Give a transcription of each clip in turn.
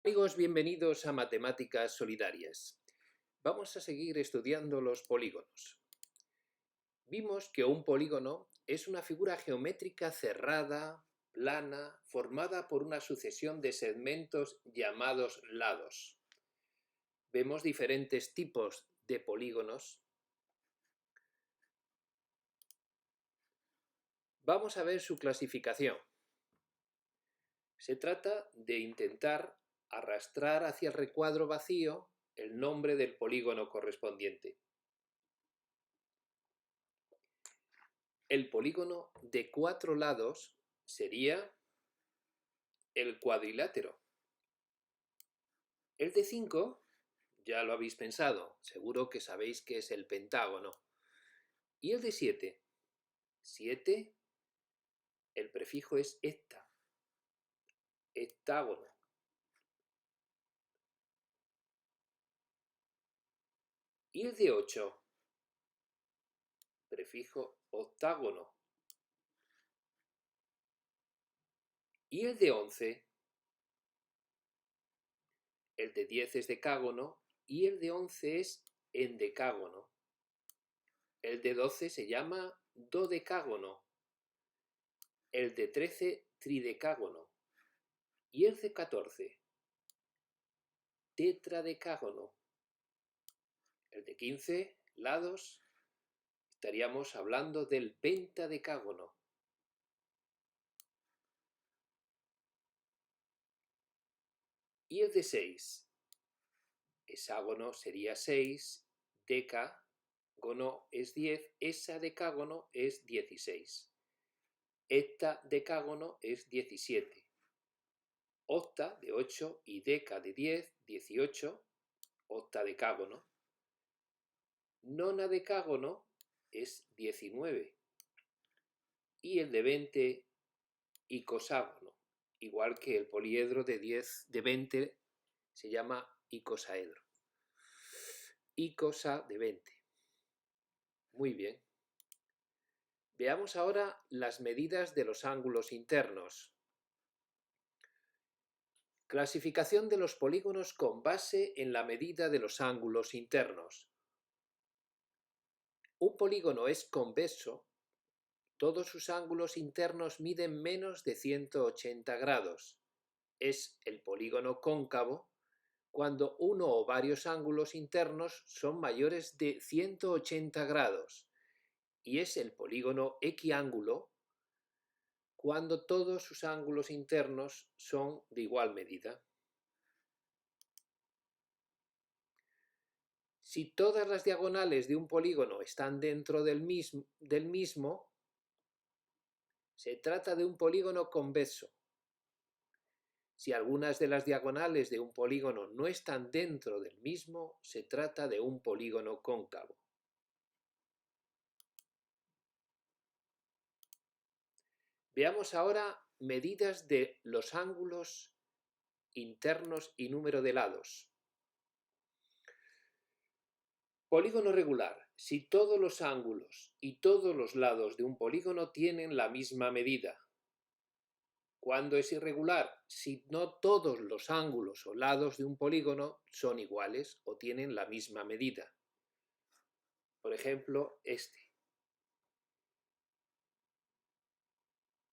Amigos, bienvenidos a Matemáticas Solidarias. Vamos a seguir estudiando los polígonos. Vimos que un polígono es una figura geométrica cerrada, plana, formada por una sucesión de segmentos llamados lados. Vemos diferentes tipos de polígonos. Vamos a ver su clasificación. Se trata de intentar arrastrar hacia el recuadro vacío el nombre del polígono correspondiente. El polígono de 4 lados sería el cuadrilátero. El de 5, ya lo habéis pensado, seguro que sabéis que es el pentágono. Y el de 7, el prefijo es hecta, hectágono. Y el de 8, prefijo octágono. Y el de 11, el de 10 es decágono y el de 11 es endecágono. El de 12 se llama dodecágono. El de 13, tridecágono. Y el de 14, tetradecágono. El de 15, lados, estaríamos hablando del pentadecágono. Y el de 6, hexágono sería 6, decágono es 10, hexadecágono es 16. Heptadecágono es 17. Octa de 8 y deca de 10, 18, octadecágono. Nonadecágono es 19. Y el de 20, icoságono. Igual que el poliedro de 20 se llama icosaedro. Icosa de 20. Muy bien. Veamos ahora las medidas de los ángulos internos. Clasificación de los polígonos con base en la medida de los ángulos internos. Un polígono es convexo. Todos sus ángulos internos miden menos de 180 grados. Es el polígono cóncavo cuando uno o varios ángulos internos son mayores de 180 grados. Y es el polígono equiángulo cuando todos sus ángulos internos son de igual medida. Si todas las diagonales de un polígono están dentro del mismo, se trata de un polígono convexo. Si algunas de las diagonales de un polígono no están dentro del mismo, se trata de un polígono cóncavo. Veamos ahora medidas de los ángulos internos y número de lados. Polígono regular. Si todos los ángulos y todos los lados de un polígono tienen la misma medida. ¿Cuándo es irregular? Si no todos los ángulos o lados de un polígono son iguales o tienen la misma medida. Por ejemplo, este.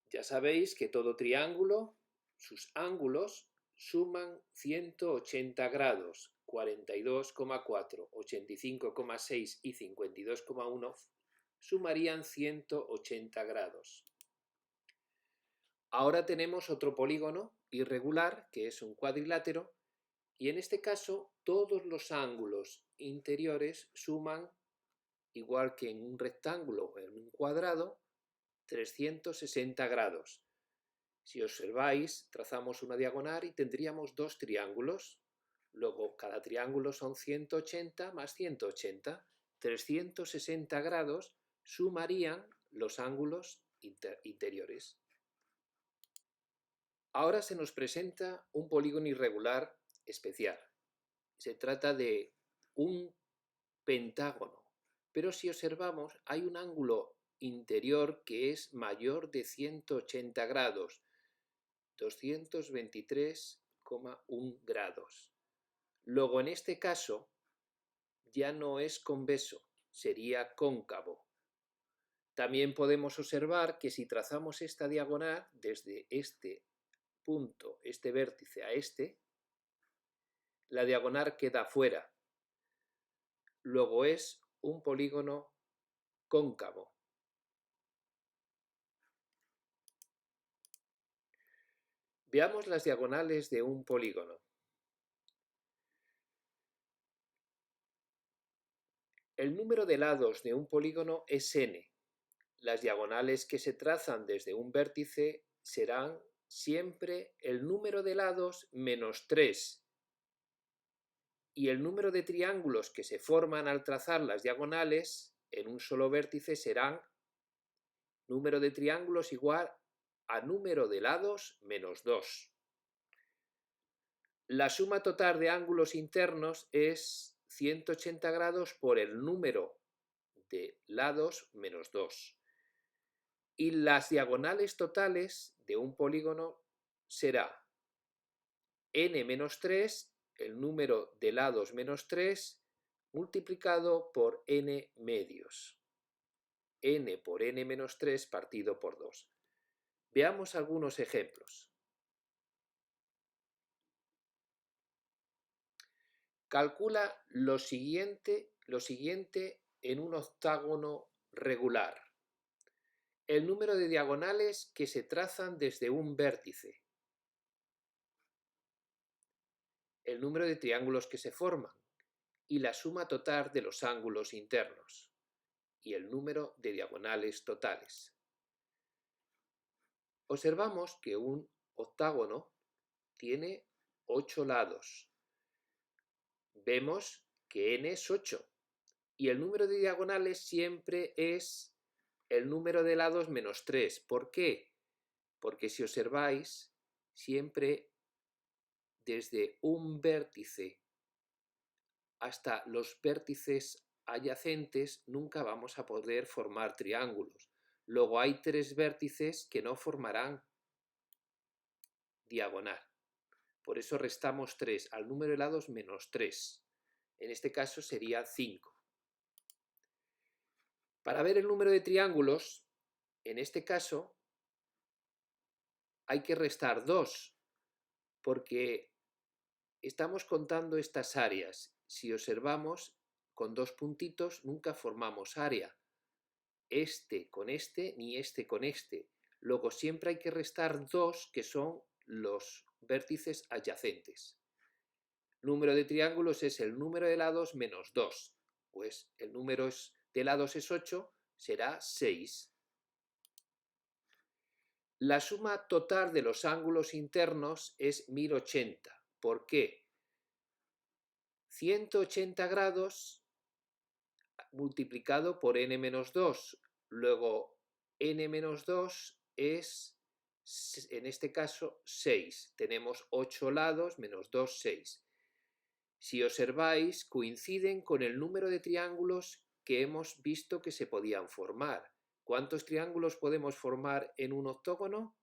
Ya sabéis que todo triángulo, sus ángulos suman 180 grados, 42,4, 85,6 y 52,1 sumarían 180 grados. Ahora tenemos otro polígono irregular, que es un cuadrilátero, y en este caso todos los ángulos interiores suman, igual que en un rectángulo o en un cuadrado, 360 grados. Si observáis, trazamos una diagonal y tendríamos dos triángulos. Luego, cada triángulo son 180 más 180. 360 grados sumarían los ángulos interiores. Ahora se nos presenta un polígono irregular especial. Se trata de un pentágono. Pero si observamos, hay un ángulo interior que es mayor de 180 grados, 6,1 grados. Luego, en este caso, ya no es convexo, sería cóncavo. También podemos observar que si trazamos esta diagonal desde este punto, este vértice a este, la diagonal queda fuera. Luego es un polígono cóncavo. Veamos las diagonales de un polígono. El número de lados de un polígono es n. Las diagonales que se trazan desde un vértice serán siempre el número de lados menos 3. Y el número de triángulos que se forman al trazar las diagonales en un solo vértice serán número de triángulos igual a número de lados menos 2. La suma total de ángulos internos es 180 grados por el número de lados menos 2. Y las diagonales totales de un polígono será n menos 3, el número de lados menos 3, multiplicado por n medios. N por n menos 3 partido por 2. Veamos algunos ejemplos. Calcula lo siguiente en un octágono regular. El número de diagonales que se trazan desde un vértice. El número de triángulos que se forman y la suma total de los ángulos internos y el número de diagonales totales. Observamos que un octágono tiene 8 lados. Vemos que n es 8 y el número de diagonales siempre es el número de lados menos 3. ¿Por qué? Porque si observáis, siempre desde un vértice hasta los vértices adyacentes nunca vamos a poder formar triángulos. Luego hay 3 vértices que no formarán diagonal. Por eso restamos 3 al número de lados menos 3. En este caso sería 5. Para ver el número de triángulos, en este caso, hay que restar 2, porque estamos contando estas áreas. Si observamos, con 2 puntitos nunca formamos área. Este con este, ni este con este. Luego siempre hay que restar 2, que son los vértices adyacentes. Número de triángulos es el número de lados menos 2. Pues el número de lados es 8, será 6. La suma total de los ángulos internos es 1080. ¿Por qué? 180 grados multiplicado por n menos 2. Luego n menos 2 es, en este caso, 6. Tenemos 8 lados menos 2, 6. Si observáis, coinciden con el número de triángulos que hemos visto que se podían formar. ¿Cuántos triángulos podemos formar en un octógono?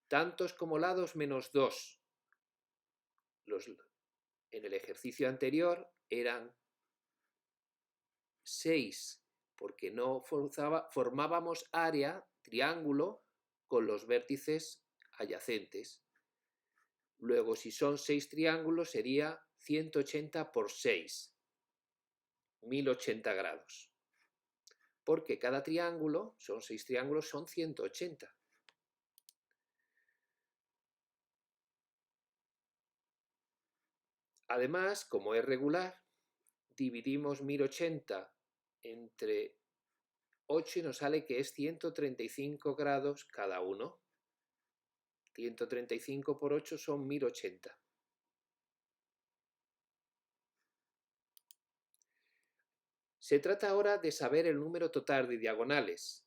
Tantos como lados menos 2. En el ejercicio anterior eran 6, porque no formábamos área, triángulo, con los vértices adyacentes. Luego, si son 6 triángulos, sería 180 por 6, 1080 grados. Porque cada triángulo, son 6 triángulos, son 180. Además, como es regular, dividimos 1080 entre 8 y nos sale que es 135 grados cada uno. 135 por 8 son 1080. Se trata ahora de saber el número total de diagonales.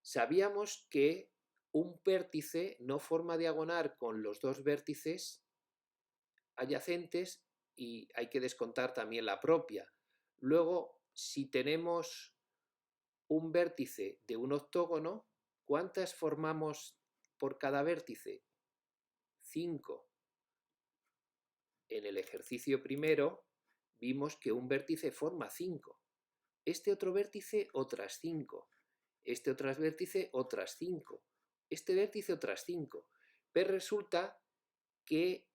Sabíamos que un vértice no forma diagonal con los dos vértices adyacentes y hay que descontar también la propia. Luego, si tenemos un vértice de un octógono, ¿cuántas formamos por cada vértice? 5. En el ejercicio primero vimos que un vértice forma 5. Este otro vértice otras 5. Este otro vértice otras 5. Este vértice otras 5. Pero resulta que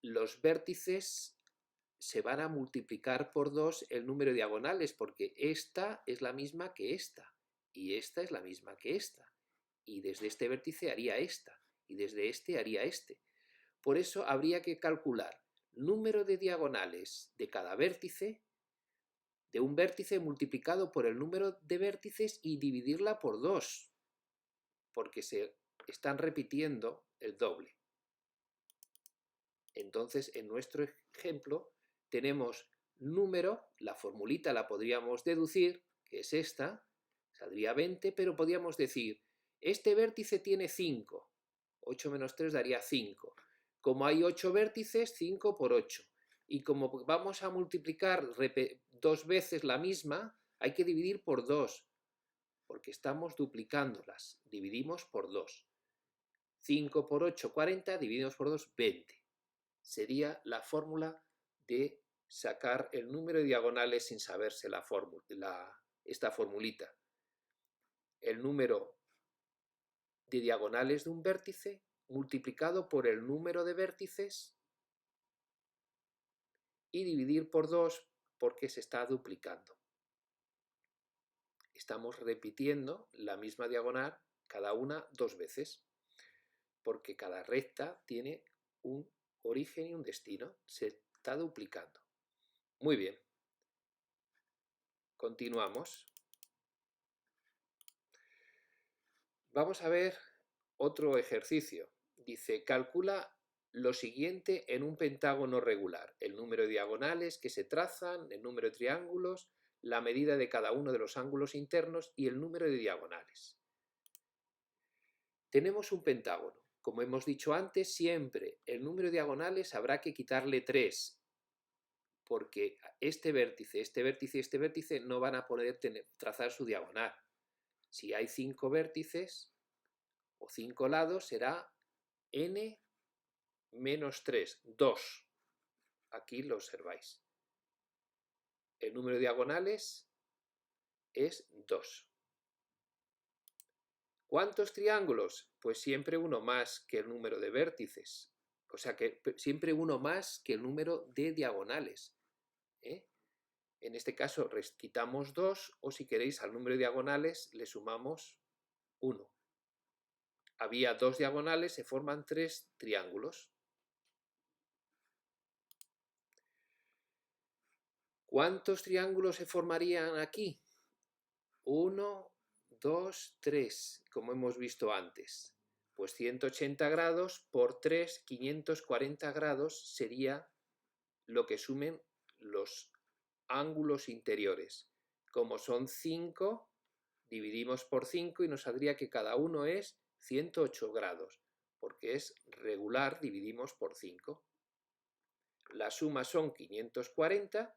los vértices se van a multiplicar por 2 el número de diagonales, porque esta es la misma que esta, y esta es la misma que esta, y desde este vértice haría esta, y desde este haría este. Por eso habría que calcular número de diagonales de cada vértice, de un vértice multiplicado por el número de vértices y dividirla por 2, porque se están repitiendo el doble. Entonces, en nuestro ejemplo, tenemos número, la formulita la podríamos deducir, que es esta, saldría 20, pero podríamos decir, este vértice tiene 5, 8 menos 3 daría 5. Como hay 8 vértices, 5 por 8. Y como vamos a multiplicar 2 veces la misma, hay que dividir por 2, porque estamos duplicándolas. Dividimos por 2. 5 por 8, 40, dividimos por 2, 20. Sería la fórmula de sacar el número de diagonales sin saberse esta formulita. El número de diagonales de un vértice multiplicado por el número de vértices y dividir por 2 porque se está duplicando. Estamos repitiendo la misma diagonal cada una 2 veces, porque cada recta tiene un origen y un destino, se está duplicando. Muy bien. Continuamos. Vamos a ver otro ejercicio. Dice, calcula lo siguiente en un pentágono regular. El número de diagonales que se trazan, el número de triángulos, la medida de cada uno de los ángulos internos y el número de diagonales. Tenemos un pentágono. Como hemos dicho antes, siempre el número de diagonales habrá que quitarle 3, porque este vértice, este vértice y este vértice no van a poder trazar su diagonal. Si hay 5 vértices o 5 lados, será n menos 3, 2. Aquí lo observáis. El número de diagonales es 2. ¿Cuántos triángulos? Pues siempre uno más que el número de vértices. O sea que siempre uno más que el número de diagonales. En este caso quitamos 2, o si queréis al número de diagonales le sumamos 1. Había 2 diagonales, se forman 3 triángulos. ¿Cuántos triángulos se formarían aquí? 1, 2, 3, como hemos visto antes. Pues 180 grados por 3, 540 grados sería lo que sumen los ángulos interiores. Como son 5, dividimos por 5 y nos saldría que cada uno es 108 grados, porque es regular, dividimos por 5. La suma son 540,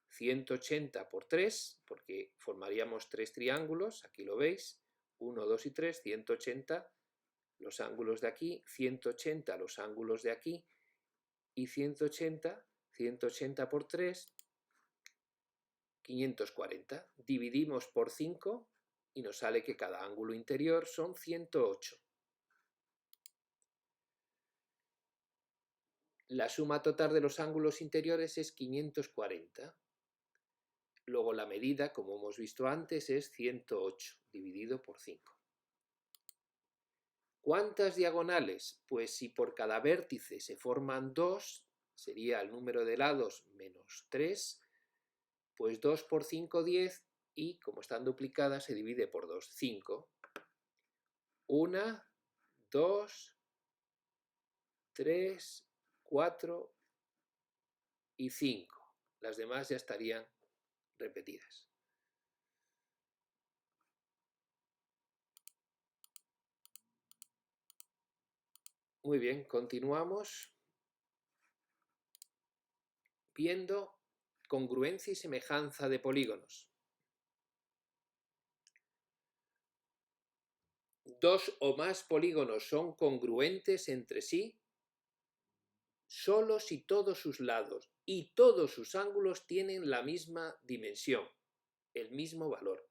180 por 3, porque formaríamos 3 triángulos, aquí lo veis, 1, 2 y 3, 180 los ángulos de aquí, 180 los ángulos de aquí, y 180, 180 por 3, 540. Dividimos por 5 y nos sale que cada ángulo interior son 108. La suma total de los ángulos interiores es 540. Luego la medida, como hemos visto antes, es 108 dividido por 5. ¿Cuántas diagonales? Pues si por cada vértice se forman 2, sería el número de lados menos 3, pues 2 por 5, 10, y como están duplicadas se divide por 2, 5. 1, 2, 3, 4 y 5. Las demás ya estarían repetidas. Muy bien, continuamos viendo congruencia y semejanza de polígonos. Dos o más polígonos son congruentes entre sí solo si todos sus lados y todos sus ángulos tienen la misma dimensión, el mismo valor.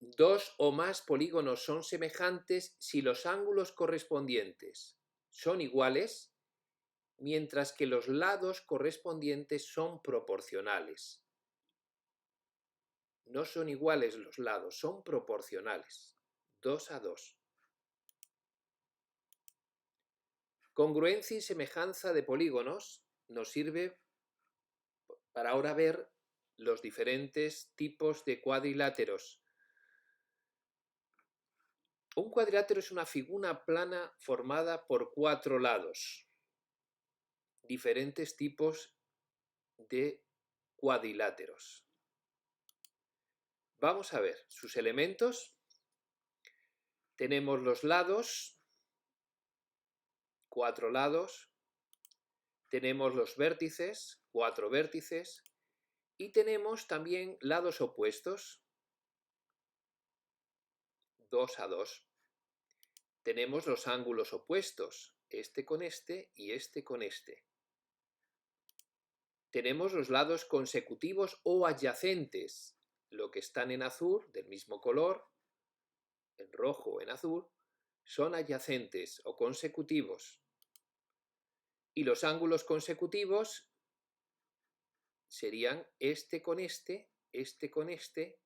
Dos o más polígonos son semejantes si los ángulos correspondientes son iguales, mientras que los lados correspondientes son proporcionales. No son iguales los lados, son proporcionales. 2 a 2. Congruencia y semejanza de polígonos nos sirve para ahora ver los diferentes tipos de cuadriláteros. Un cuadrilátero es una figura plana formada por 4 lados. Diferentes tipos de cuadriláteros. Vamos a ver sus elementos. Tenemos los lados, 4 lados. Tenemos los vértices, 4 vértices. Y tenemos también lados opuestos, 2 a 2. Tenemos los ángulos opuestos, este con este y este con este. Tenemos los lados consecutivos o adyacentes, lo que están en azul, del mismo color, en rojo o en azul, son adyacentes o consecutivos. Y los ángulos consecutivos serían este con este con este.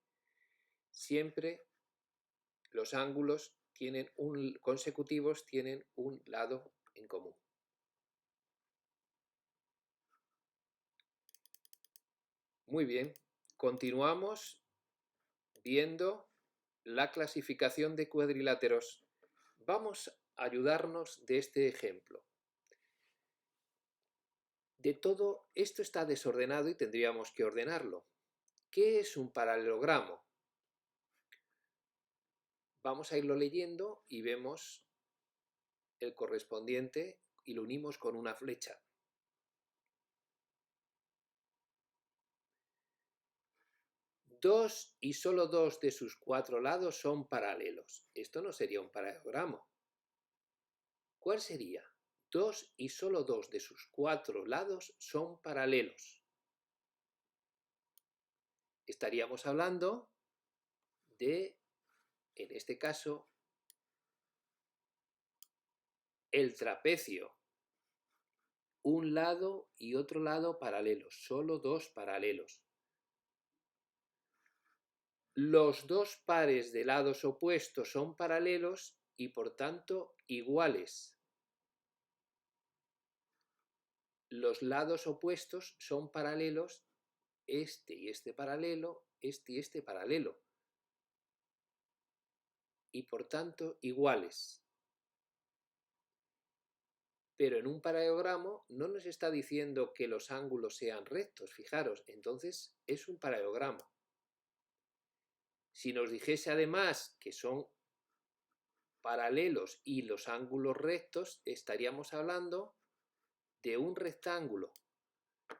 Siempre los ángulos consecutivos tienen un lado en común. Muy bien, continuamos viendo la clasificación de cuadriláteros. Vamos a ayudarnos de este ejemplo. De todo esto está desordenado y tendríamos que ordenarlo. ¿Qué es un paralelogramo? Vamos a irlo leyendo y vemos el correspondiente y lo unimos con una flecha. Dos y solo dos de sus 4 lados son paralelos. Esto no sería un paralelogramo. ¿Cuál sería? 2 y solo 2 de sus 4 lados son paralelos. Estaríamos hablando de, en este caso, el trapecio. Un lado y otro lado paralelos, solo 2 paralelos. Los 2 pares de lados opuestos son paralelos y por tanto iguales. Los lados opuestos son paralelos, este y este paralelo, este y este paralelo. Y por tanto iguales. Pero en un paralelogramo no nos está diciendo que los ángulos sean rectos, fijaros, entonces es un paralelogramo. Si nos dijese además que son paralelos y los ángulos rectos, estaríamos hablando de un rectángulo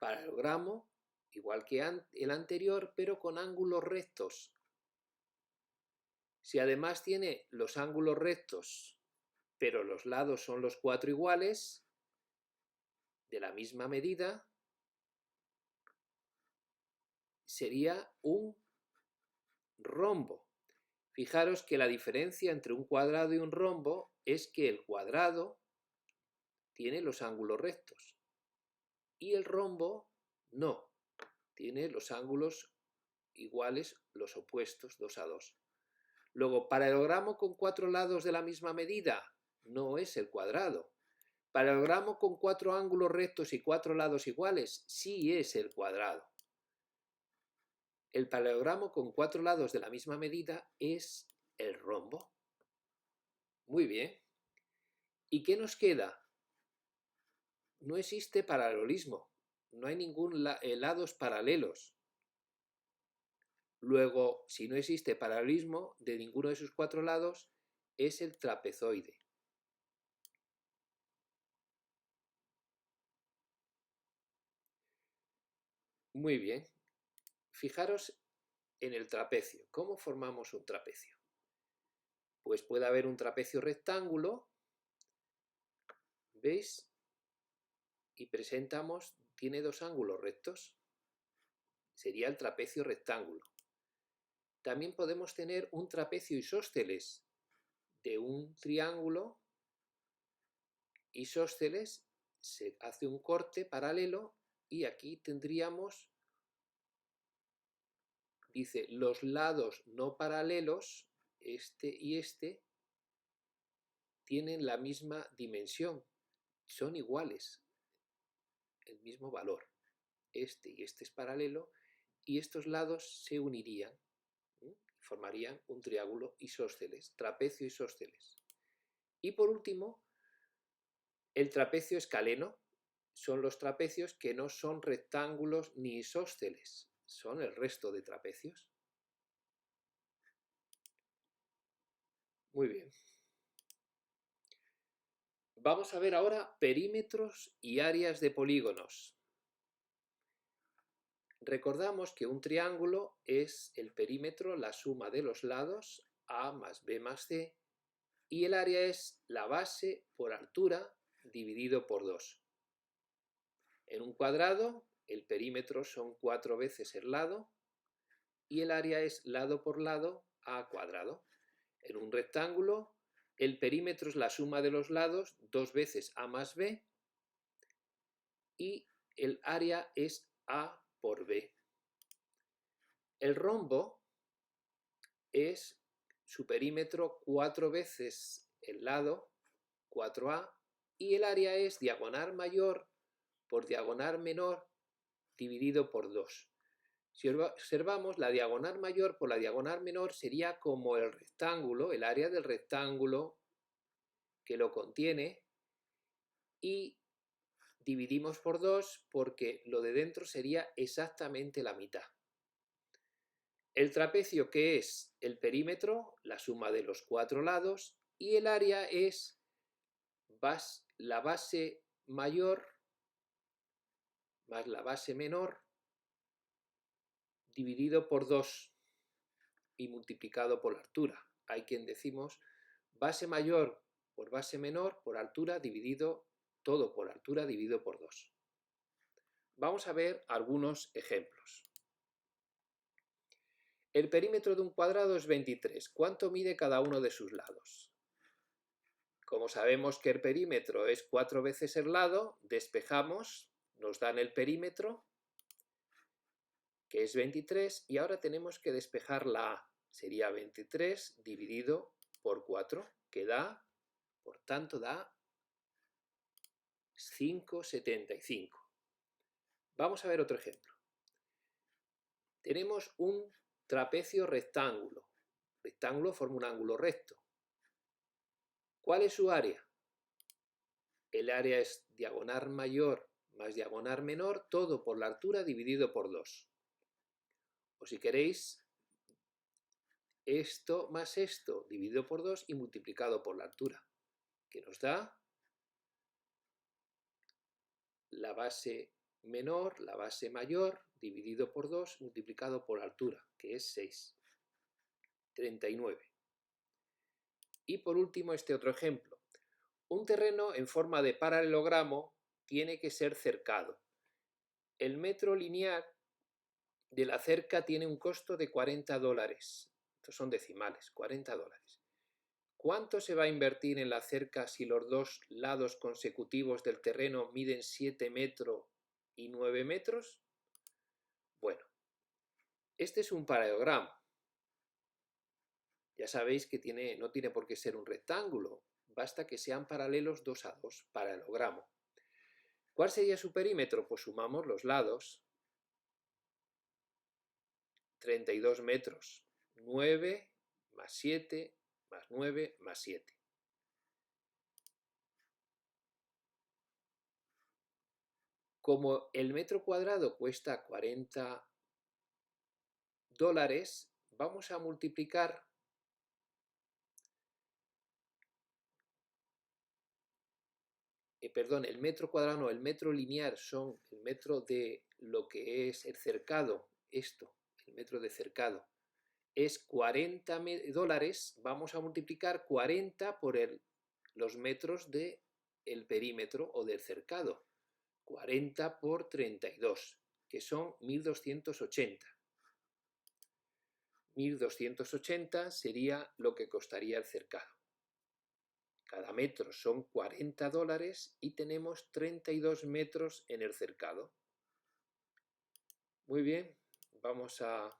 paralelogramo, igual que el anterior, pero con ángulos rectos. Si además tiene los ángulos rectos, pero los lados son los 4 iguales, de la misma medida, sería un rombo. Fijaros que la diferencia entre un cuadrado y un rombo es que el cuadrado tiene los ángulos rectos y el rombo no, tiene los ángulos iguales, los opuestos, 2 a 2. Luego, paralelogramo con 4 lados de la misma medida no es el cuadrado. Paralelogramo con 4 ángulos rectos y 4 lados iguales sí es el cuadrado. El paralelogramo con 4 lados de la misma medida es el rombo. Muy bien. ¿Y qué nos queda? No existe paralelismo. No hay ningún lados paralelos. Luego, si no existe paralelismo de ninguno de sus 4 lados, es el trapezoide. Muy bien. Fijaros en el trapecio. ¿Cómo formamos un trapecio? Pues puede haber un trapecio rectángulo, ¿veis? Y tiene dos ángulos rectos. Sería el trapecio rectángulo. También podemos tener un trapecio isósceles de un triángulo isósceles, se hace un corte paralelo y aquí tendríamos, dice, los lados no paralelos, este y este, tienen la misma dimensión, son iguales, el mismo valor. Este y este es paralelo y estos lados se unirían, formarían un triángulo isósceles, trapecio isósceles. Y por último, el trapecio escaleno son los trapecios que no son rectángulos ni isósceles, son el resto de trapecios. Muy bien. Vamos a ver ahora perímetros y áreas de polígonos. Recordamos que un triángulo es el perímetro, la suma de los lados, A más B más C, y el área es la base por altura dividido por 2. En un cuadrado, el perímetro son 4 veces el lado, y el área es lado por lado, A cuadrado. En un rectángulo, el perímetro es la suma de los lados, 2 veces A más B, y el área es A por B. El rombo es su perímetro 4 veces el lado, 4A, y el área es diagonal mayor por diagonal menor dividido por 2. Si observamos, la diagonal mayor por la diagonal menor sería como el rectángulo, el área del rectángulo que lo contiene, y dividimos por 2 porque lo de dentro sería exactamente la mitad. El trapecio, que es el perímetro, la suma de los 4 lados, y el área es la base mayor más la base menor dividido por 2 y multiplicado por la altura. Hay quien decimos base mayor por base menor por altura dividido todo por altura dividido por 2. Vamos a ver algunos ejemplos. El perímetro de un cuadrado es 23. ¿Cuánto mide cada uno de sus lados? Como sabemos que el perímetro es 4 veces el lado, despejamos, nos dan el perímetro, que es 23, y ahora tenemos que despejar la A. Sería 23 dividido por 4, que da, por tanto, da 5,75. Vamos a ver otro ejemplo. Tenemos un trapecio rectángulo. Rectángulo forma un ángulo recto. ¿Cuál es su área? El área es diagonal mayor más diagonal menor, todo por la altura dividido por 2. O si queréis, esto más esto dividido por 2 y multiplicado por la altura, que nos da la base menor, la base mayor, dividido por 2, multiplicado por altura, que es 6. 39. Y por último, este otro ejemplo. Un terreno en forma de paralelogramo tiene que ser cercado. El metro lineal de la cerca tiene un costo de $40. Estos son decimales, $40. ¿Cuánto se va a invertir en la cerca si los dos lados consecutivos del terreno miden 7 metros y 9 metros? Bueno, este es un paralelogramo. Ya sabéis que no tiene por qué ser un rectángulo, basta que sean paralelos 2 a 2, paralelogramo. ¿Cuál sería su perímetro? Pues sumamos los lados. 32 metros, 9 más 7 más 9 más 7. Como el metro cuadrado cuesta $40, vamos a multiplicar el metro cuadrado, no, el metro lineal son el metro de lo que es el cercado, esto, el metro de cercado, es 40 dólares, vamos a multiplicar 40 por los metros del perímetro o del cercado. 40 por 32, que son 1280. 1280 sería lo que costaría el cercado. Cada metro son 40 dólares y tenemos 32 metros en el cercado. Muy bien, vamos a